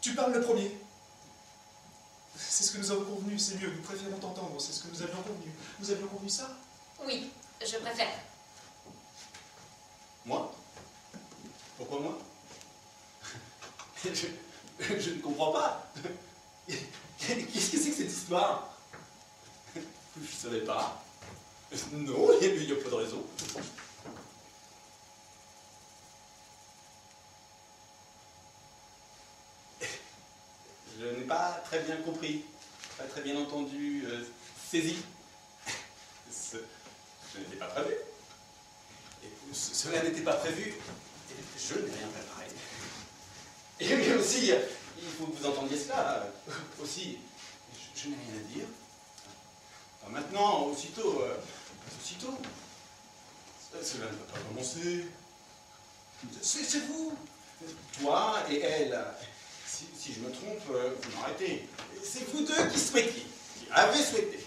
Tu parles le premier. C'est ce que nous avons convenu, c'est mieux, nous préférons t'entendre, c'est ce que nous avions convenu. Nous avions convenu ça? Oui, je préfère. Moi? Pourquoi moi? Je ne comprends pas. Qu'est-ce que c'est que cette histoire? Je ne savais pas. Non, il n'y a pas de raison. Je n'ai pas très bien compris, pas très bien entendu, saisi. Je n'étais pas prévu. Et cela n'était pas prévu. Je n'ai rien préparé. Et mais aussi, il faut que vous entendiez cela. Aussi, je n'ai rien à dire. Enfin, maintenant, aussitôt. Cela ne va pas commencer. C'est vous. Toi et elle. Si je me trompe, vous m'arrêtez. C'est vous deux qui souhaitiez, qui avez souhaité.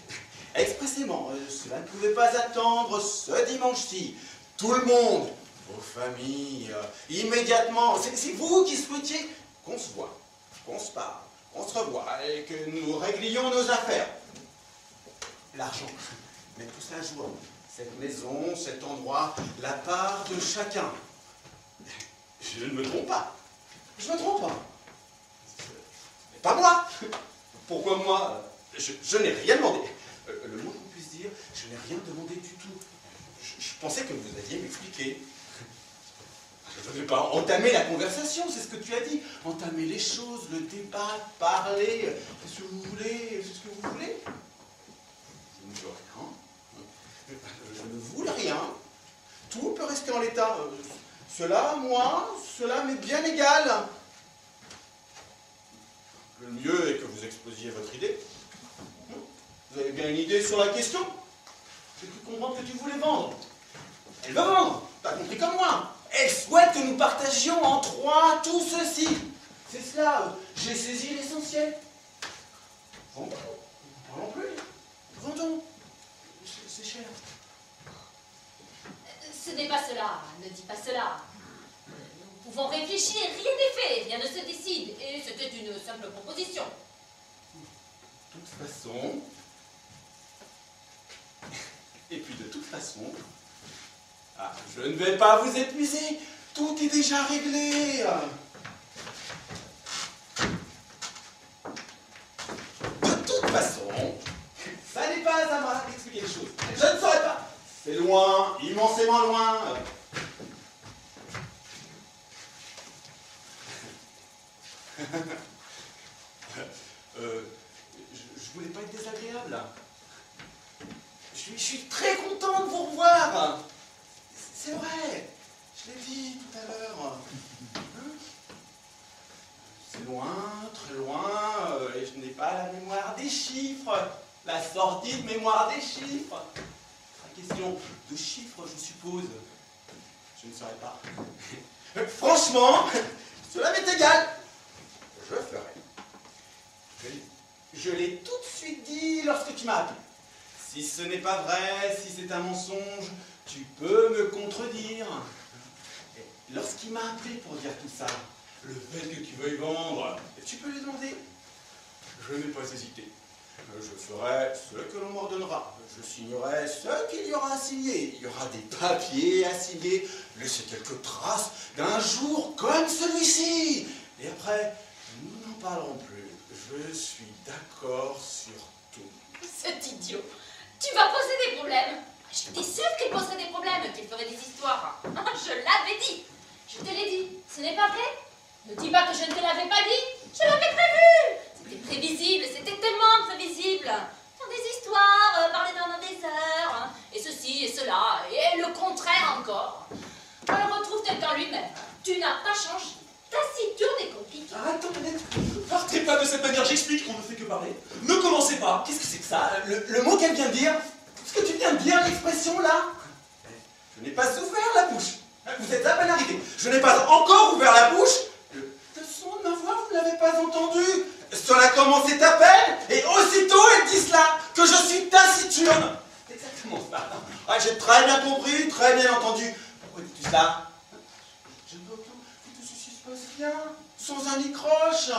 Expressément, cela ne pouvait pas attendre ce dimanche-ci. Tout le monde, vos familles, immédiatement, c'est vous qui souhaitiez qu'on se voit, qu'on se parle, qu'on se revoie et que nous réglions nos affaires. L'argent, mais tout ça joue. Cette maison, cet endroit, la part de chacun. Je ne me trompe pas. Je ne me trompe pas. Mais pas moi. Pourquoi moi? Je n'ai rien demandé. Le moins qu'on puisse dire, je n'ai rien demandé du tout. Je pensais que vous alliez m'expliquer. Je ne vais pas entamer la conversation, c'est ce que tu as dit. Entamer les choses, le débat, parler, c'est ce que vous voulez, c'est ce que vous voulez. Je ne veux rien. Je ne voulais rien. Tout peut rester en l'état. Cela, moi, cela m'est bien égal. Le mieux est que vous exposiez votre idée. Vous avez bien une idée sur la question? J'ai cru comprendre que tu voulais vendre. Elle veut vendre, t'as compris comme moi. Elle souhaite que nous partagions en trois tout ceci. C'est cela, j'ai saisi l'essentiel. Vendons, n'en parlons plus. Vendons. C'est cher. Ce n'est pas cela, ne dis pas cela. Nous pouvons réfléchir, rien n'est fait, rien ne se décide, et c'était une simple proposition. De toute façon... Et puis de toute façon... Ah, je ne vais pas vous épuiser, tout est déjà réglé. De toute façon, ça n'est pas à moi d'expliquer les choses. Je ne saurais pas. C'est loin, immensément loin. Je voulais pas être désagréable. Je suis très content de vous revoir. C'est vrai, je l'ai dit tout à l'heure. C'est loin, très loin, et je n'ai pas la mémoire des chiffres, la sordide mémoire des chiffres. La question de chiffres, je suppose. Je ne saurais pas. Franchement, cela m'est égal. Je ferai. Je l'ai tout de suite dit lorsque tu m'as appelé. Si ce n'est pas vrai, si c'est un mensonge, tu peux me contredire. Et lorsqu'il m'a appelé pour dire tout ça, le fait que tu veuilles vendre, tu peux lui demander. Je n'ai pas hésité. Je ferai ce que l'on m'ordonnera. Je signerai ce qu'il y aura à signer. Il y aura des papiers à signer. Laissez quelques traces d'un jour comme celui-ci. Et après, nous n'en parlerons plus. Je suis d'accord sur tout. Cet idiot, tu vas poser des problèmes. J'étais sûre qu'il poserait des problèmes, qu'il ferait des histoires. Je l'avais dit. Je te l'ai dit. Ce n'est pas vrai? Ne dis pas que je ne te l'avais pas dit. Je l'avais prévu. C'était prévisible, c'était tellement prévisible. Faire des histoires, parler pendant des heures, et ceci et cela, et le contraire encore. Alors retrouve-t-elle dans lui-même. Tu n'as pas changé. Taciturne Arrête, partez pas de cette manière, j'explique, on ne fait que parler. Ne commencez pas. Qu'est-ce que c'est que ça? Le mot qu'elle vient de dire? Ce que tu viens de dire, l'expression là? Je n'ai pas ouvert la bouche. Vous êtes à peine arrivé. Je n'ai pas encore ouvert la bouche. Le son de ma voix, vous ne l'avez pas entendu. Cela commençait à peine, et aussitôt elle dit cela, que je suis taciturne. C'est exactement ça. Ah, j'ai très bien compris, très bien entendu. Pourquoi dis-tu cela? Je veux que tout ceci se passe bien, sans un nicroche.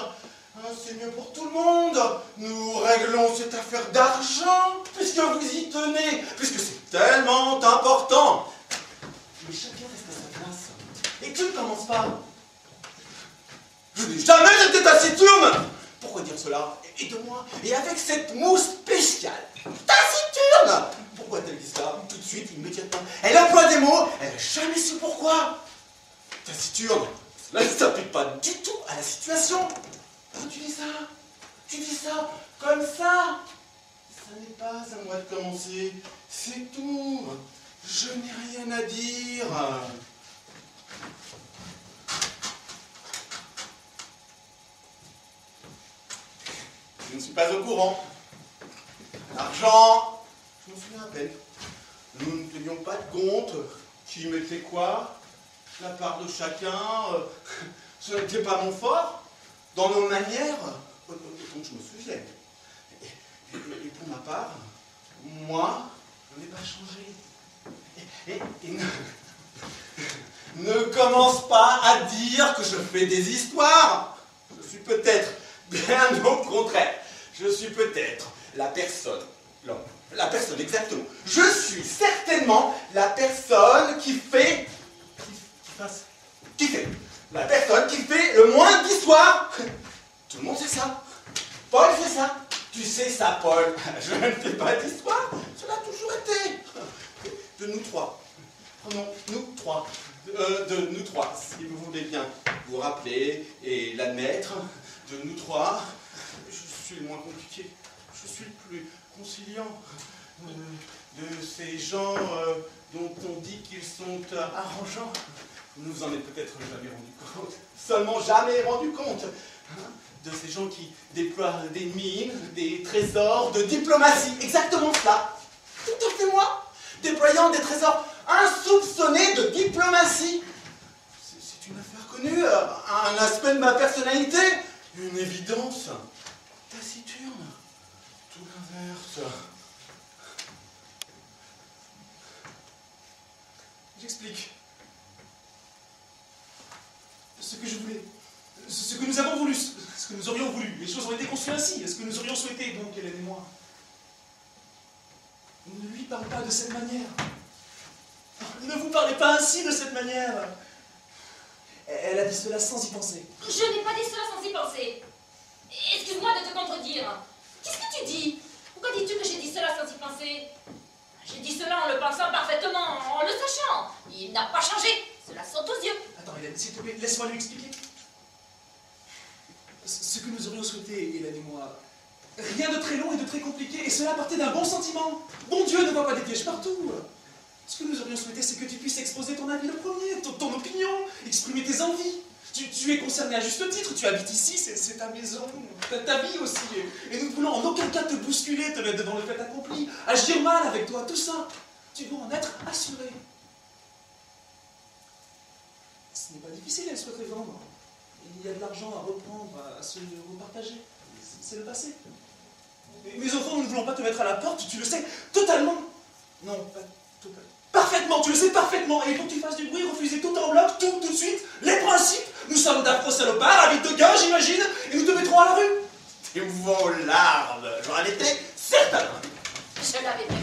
C'est mieux pour tout le monde. Nous réglons cette affaire d'argent, puisque vous y tenez, puisque c'est tellement important. Mais chacun reste à sa place. Et tu ne commences pas. Je n'ai jamais été taciturne. Pourquoi dire cela? Et de moi, et avec cette moue spéciale. Taciturne. Pourquoi a-t-elle dit cela? Tout de suite, immédiatement. Elle emploie des mots, elle n'a jamais su pourquoi. Taciturne, cela ne s'applique pas du tout à la situation. Tu dis ça, comme ça. Ça n'est pas à moi de commencer, c'est tout. Je n'ai rien à dire. Je ne suis pas au courant. L'argent, je m'en souviens à peine. Nous ne tenions pas de compte. Qui mettait quoi? La part de chacun. Ce n'était pas mon fort. Dans nos manières, autant que je me souviens. Et pour ma part, moi, je n'ai pas changé. Et ne commence pas à dire que je fais des histoires. Je suis peut-être, bien au contraire, je suis peut-être la personne, l'homme, la personne exactement. Je suis certainement la personne qui fait, la personne qui fait le moins d'histoires. Tout le monde sait ça. Paul fait ça. Tu sais ça, Paul. Je ne fais pas d'histoire. Cela a toujours été. De nous trois. Oh non, nous trois. De nous trois, si vous voulez bien vous rappeler et l'admettre. De nous trois, je suis le moins compliqué. Je suis le plus conciliant. De ces gens dont on dit qu'ils sont arrangeants. Vous vous en êtes peut-être jamais rendu compte. Seulement jamais rendu compte. De ces gens qui déploient des mines, des trésors, de diplomatie. Exactement cela. Tout à fait moi. Déployant des trésors insoupçonnés de diplomatie. C'est une affaire connue, un aspect de ma personnalité. Une évidence. Taciturne. Tout l'inverse. J'explique. Ce que je voulais, ce que nous avons voulu, ce que nous aurions voulu, les choses ont été conçues ainsi, ce que nous aurions souhaité, donc, Hélène et moi. Ne lui parle pas de cette manière. Ne vous parlez pas ainsi de cette manière. Elle a dit cela sans y penser. Je n'ai pas dit cela sans y penser. Excuse-moi de te contredire. Qu'est-ce que tu dis? Pourquoi dis-tu que j'ai dit cela sans y penser? J'ai dit cela en le pensant parfaitement, en le sachant. Il n'a pas changé. Cela saute aux yeux. Attends, Hélène, s'il te plaît, laisse-moi lui expliquer. Ce que nous aurions souhaité, Hélène et moi, rien de très long et de très compliqué, et cela partait d'un bon sentiment. Bon Dieu ne voit pas des pièges partout. Ce que nous aurions souhaité, c'est que tu puisses exposer ton avis le premier, ton opinion, exprimer tes envies. Tu es concerné à juste titre, tu habites ici, c'est ta maison, ta vie aussi. Et nous ne voulons en aucun cas te bousculer, te mettre devant le fait accompli, agir mal avec toi, tout ça. Tu dois en être assuré. Ce n'est pas difficile, elle souhaiterait vendre. Il y a de l'argent à reprendre, à se repartager. C'est le passé. Mais au fond, nous ne voulons pas te mettre à la porte, tu le sais, totalement. Non, pas totalement. Parfaitement, tu le sais parfaitement. Et il faut que tu fasses du bruit, refuser tout en bloc, tout de suite, les principes. Nous sommes d'affreux salopards, avides de gain, j'imagine, et nous te mettrons à la rue. Tes vos larmes, j'en étais certain. Je l'avais dit.